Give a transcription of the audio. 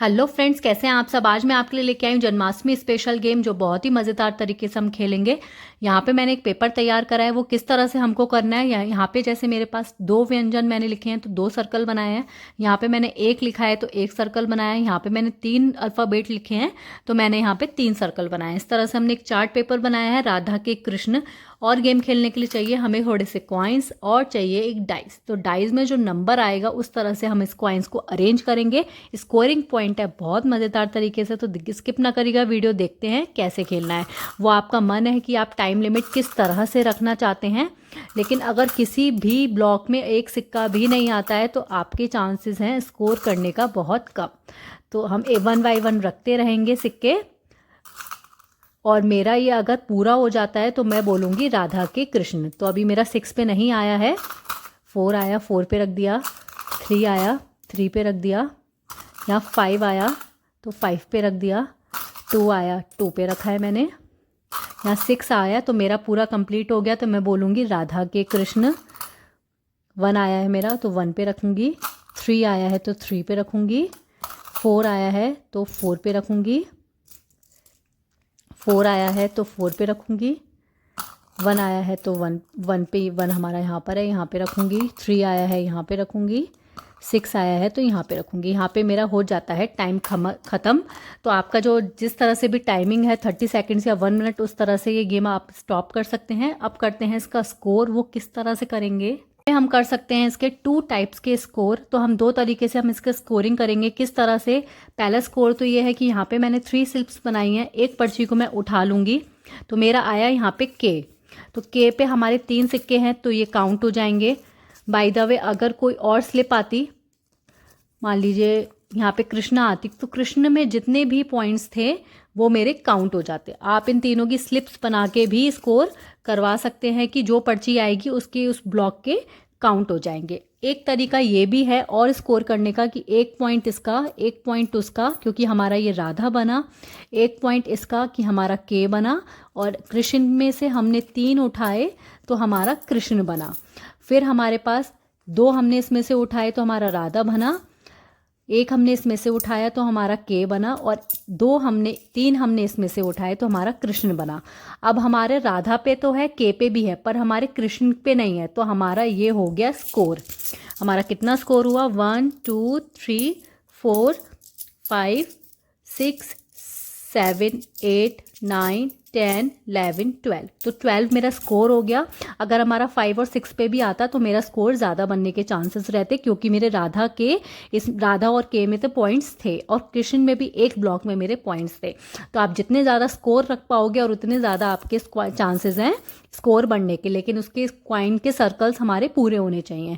Hello friends, कैसे हैं आप सब। आज मैं आपके लिए लेके आई हूँ जन्माष्टमी स्पेशल गेम जो बहुत ही मज़ेदार तरीके से हम खेलेंगे। यहाँ पे मैंने एक पेपर तैयार करा है, वो किस तरह से हमको करना है। यहाँ पे जैसे मेरे पास दो व्यंजन मैंने लिखे हैं तो दो सर्कल बनाए हैं। यहाँ पे मैंने एक लिखा है तो एक सर्कल बनाया है। यहाँ पे मैंने 3 अल्फ़ाबेट लिखे हैं तो मैंने यहाँ पे 3 सर्कल बनाए हैं। इस तरह से हमने एक चार्ट पेपर बनाया है राधा के कृष्ण। और गेम खेलने के लिए चाहिए हमें थोड़े से कॉइन्स और चाहिए एक डाइस। तो डाइस में जो नंबर आएगा उस तरह से हम इस कॉइन्स को अरेंज करेंगे। स्कोरिंग पॉइंट है बहुत मज़ेदार तरीके से, तो स्किप ना करिएगा, वीडियो देखते हैं कैसे खेलना है। वो आपका मन है कि आप टाइम लिमिट किस तरह से रखना चाहते हैं। लेकिन अगर किसी भी ब्लॉक में एक सिक्का भी नहीं आता है तो आपके चांसेस हैं स्कोर करने का बहुत कम। तो हम 1 बाय 1 रखते रहेंगे सिक्के, और मेरा ये अगर पूरा हो जाता है तो मैं बोलूँगी राधा के कृष्ण। तो अभी मेरा 6 पे नहीं आया है, 4 आया, 4 पे रख दिया। 3 आया, 3 पे रख दिया। यहाँ 5 आया तो 5 पे रख दिया। 2 आया, 2 पे रखा है मैंने। यहाँ 6 आया तो मेरा पूरा कंप्लीट हो गया, तो मैं बोलूँगी राधा के कृष्ण। 1 आया है मेरा तो 1 पे रखूँगी। 3 आया है तो 3 पे रखूँगी। 4 आया है तो 4 पे रखूँगी। 4 आया है तो 4 पे रखूँगी। 1 आया है तो 1 पे, 1 हमारा यहाँ पर है, यहाँ पे रखूँगी। 3 आया है, यहाँ पे रखूँगी। 6 आया है तो यहाँ पे रखूँगी। यहाँ पे मेरा हो जाता है टाइम ख़त्म। तो आपका जो जिस तरह से भी टाइमिंग है 30 सेकेंड्स या 1 मिनट, उस तरह से ये गेम आप स्टॉप कर सकते हैं। अब करते हैं इसका स्कोर, वो किस तरह से करेंगे। हम कर सकते हैं इसके 2 टाइप्स के स्कोर। तो हम 2 तरीके से हम इसका स्कोरिंग करेंगे। किस तरह से, पहला स्कोर तो ये है कि यहाँ पे मैंने 3 स्लिप्स बनाई हैं। एक पर्ची को मैं उठा लूँगी तो मेरा आया यहाँ पे के। तो के पे हमारे 3 सिक्के हैं तो ये काउंट हो जाएंगे। बाय द वे, अगर कोई और स्लिप आती, मान लीजिए यहाँ पे कृष्ण आती, तो कृष्ण में जितने भी पॉइंट्स थे वो मेरे काउंट हो जाते। आप इन तीनों की स्लिप्स बना के भी स्कोर करवा सकते हैं कि जो पर्ची आएगी उसके उस ब्लॉक के काउंट हो जाएंगे। एक तरीका ये भी है और स्कोर करने का कि 1 पॉइंट इसका, 1 पॉइंट उसका, क्योंकि हमारा ये राधा बना। 1 पॉइंट इसका कि हमारा के बना, और कृष्ण में से हमने 3 उठाए तो हमारा कृष्ण बना। फिर हमारे पास 2 हमने इसमें से उठाए तो हमारा राधा बना। 1 हमने इसमें से उठाया तो हमारा के बना, और 3 हमने इसमें से उठाए तो हमारा कृष्ण बना। अब हमारे राधा पे तो है, के पे भी है, पर हमारे कृष्ण पे नहीं है। तो हमारा ये हो गया स्कोर। हमारा कितना स्कोर हुआ, 1 2 3 4 5 6 7 8 9 10 11 12। तो 12 मेरा स्कोर हो गया। अगर हमारा 5 और 6 पे भी आता तो मेरा स्कोर ज़्यादा बनने के चांसेस रहते, क्योंकि मेरे राधा और के में तो पॉइंट्स थे, और कृष्ण में भी एक ब्लॉक में मेरे पॉइंट्स थे। तो आप जितने ज़्यादा स्कोर रख पाओगे और उतने ज़्यादा आपके चांसेस हैं स्कोर बढ़ने के। लेकिन उसके कॉइन के सर्कल्स हमारे पूरे होने चाहिए।